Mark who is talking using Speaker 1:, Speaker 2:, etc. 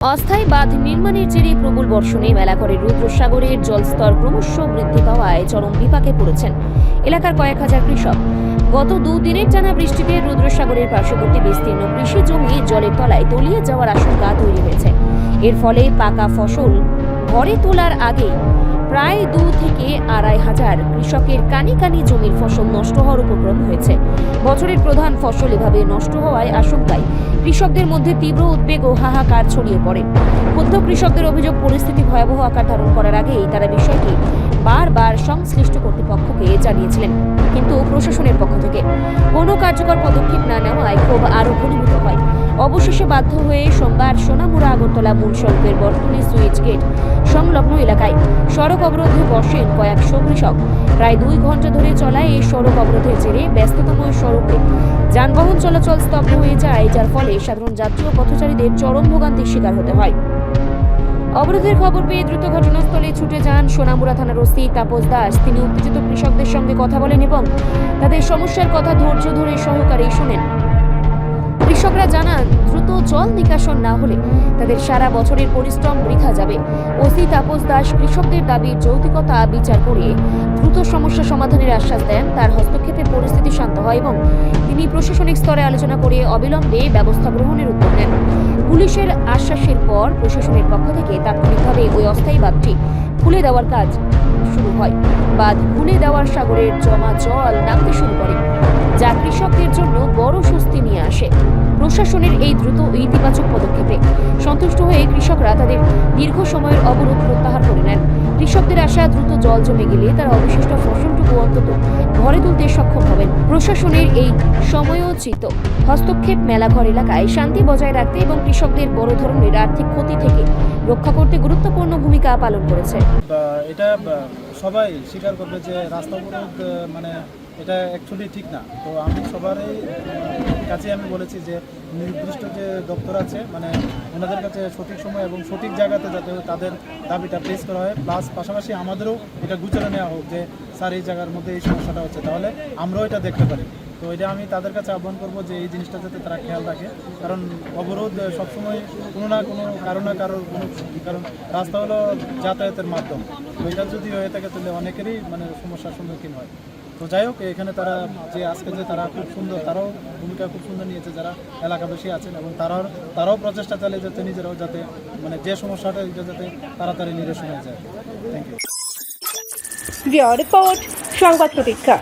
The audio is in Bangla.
Speaker 1: অস্থায়ী বাঁধ নির্মাণের জেরে প্রবল বর্ষণে মেলাঘরের রুদ্রসাগরের জলস্তর ক্রমশ বৃদ্ধি পাওয়ায় চরম বিপাকে পড়েছেন এলাকার কয়েক হাজার কৃষক। গত দুদিনের টানা বৃষ্টিতে রুদ্রসাগরের পার্শ্ববর্তী বিস্তীর্ণ কৃষি জমি জলের তলায় তলিয়ে যাওয়ার আশঙ্কা তৈরি হয়েছে। এর ফলে পাকা ফসল ঘরে তোলার আগেই প্রায় 2 থেকে 2.5 হাজার কৃষকের কানি কানি জমির ফসল নষ্ট হওয়ার উপক্রম হয়েছে। বছরের প্রধান ফসল এভাবে নষ্ট হওয়ায় আশঙ্কায় কৃষকদের মধ্যে তীব্র উদ্বেগ ও হাহাকার ছড়িয়ে পড়ে। ক্ষুব্ধ কৃষকদের অভিযোগ, পরিস্থিতি ভয়াবহ আকার ধারণ করার আগেই তারা বিষয়টি বারবার সংশ্লিষ্ট কর্তৃপক্ষকে জানিয়েছিলেন, কিন্তু প্রশাসনের পক্ষ থেকে কোনো কার্যকর পদক্ষেপ না নেওয়ায় ক্ষোভ আরও ঘনীভূত হয়। অবশেষে বাধ্য হয়ে সোমবার সোনামুড়া আগরতলা মূল সড়কের বর্তনী সুইচ গেট সংলগ্ন এলাকায় সড়ক অবরোধে বসেন কয়েকশো কৃষক। প্রায় 2 ঘন্টা ধরে চলা এই সড়ক অবরোধের জেরে ব্যস্ততম সড়কে যানবাহন চলাচল স্তব্ধ হয়ে যায়, যার ফলে সাধারণ যাত্রী ও পথচারীদের চরম ভোগান্তির শিকার হতে হয়। অবরোধের খবর পেয়ে দ্রুত ঘটনাস্থলে ছুটে যান সোনামুড়া থানার ওসি তাপস দাস। তিনি উত্তেজিত কৃষকদের সঙ্গে কথা বলেন এবং তাদের সমস্যার কথা ধৈর্য ধরে সহকারে শুনেন। কৃষকরা জানান, দ্রুত জল নিকাশন না হলে তাদের সারা বছরের পরিশ্রম বৃথা যাবে। ওসি তাপস দাস কৃষকদের দাবির যৌক্তিকতা বিচার করে দ্রুত সমস্যা সমাধানের আশ্বাস দেন। তার হস্তক্ষেপে পরিস্থিতি শান্ত হয় এবং তিনি প্রশাসনিক স্তরে আলোচনা করে অবিলম্বে ব্যবস্থা গ্রহণের উদ্যোগ নেন। পুলিশের আশ্বাসের পর প্রশাসনের পক্ষ থেকে তাৎক্ষণিকভাবে ওই অস্থায়ী বাঁধটি খুলে দেওয়ার কাজ শুরু হয়। বাঁধ খুলে দেওয়ার সাগরের জমা জল নামতে শুরু করে, যা কৃষকদের জন্য বড় স্বস্তি নিয়ে আসে। প্রশাসনের এই দ্রুত ইতিবাচক পদক্ষেপে সন্তুষ্ট হয়ে কৃষকরা তাদের দীর্ঘ সময়ের অবরোধ প্রত্যাহার করে নেন। কৃষকদের আশা, দ্রুত জল জমে গেলে তারা অবশিষ্ট ফসলটুকু অন্তত ঘরে তুলতে সক্ষম হবেন। প্রশাসনের এই সময়োচিত হস্তক্ষেপ মেলাঘর এলাকায় শান্তি বজায় রাখতে এবং কৃষকদের বড় ধরনের আর্থিক ক্ষতি থেকে রক্ষা করতে গুরুত্বপূর্ণ ভূমিকা পালন করেছে।
Speaker 2: এটা সবাই স্বীকার করবে যে রাস্তা অবরোধ মানে এটা অ্যাকচুয়ালি ঠিক না। তো আমি সবারই কাছে আমি বলেছি যে নির্দিষ্ট যে দপ্তর আছে মানে ওনাদের কাছে সঠিক সময় এবং সঠিক জায়গাতে যাতে তাদের দাবিটা পেশ করা হয়, প্লাস পাশাপাশি আমাদেরও এটা গুছিয়ে নেওয়া হোক যে স্যার এই জায়গার মধ্যে এই সমস্যাটা হচ্ছে, তাহলে আমরাও এটা দেখতে পারি। তো এটা আমি তাদের কাছে আহ্বান করবো যে এই জিনিসটা যাতে তারা খেয়াল রাখে, কারণ অবরোধ সবসময় কোনো না কোনো কারোর কোনো কারণ রাস্তা হলো যাতায়াতের মাধ্যম। তো এটা যদি হয়ে থাকে তাহলে অনেকেরই মানে সমস্যার সম্মুখীন হয়। তো যাই হোক, এখানে তারা যে আজকে যে তারা খুব সুন্দর, তারাও ভূমিকা খুব সুন্দর নিয়েছে যারা এলাকাবাসী আছেন, এবং তারাও প্রচেষ্টা চালিয়ে যাতে নিজেরাও যাতে মানে যে সমস্যাটা যাতে তাড়াতাড়ি নিরসন হয়ে যায়। Thank you.
Speaker 3: রিপোর্ট সংবাদ প্রতীক্ষা।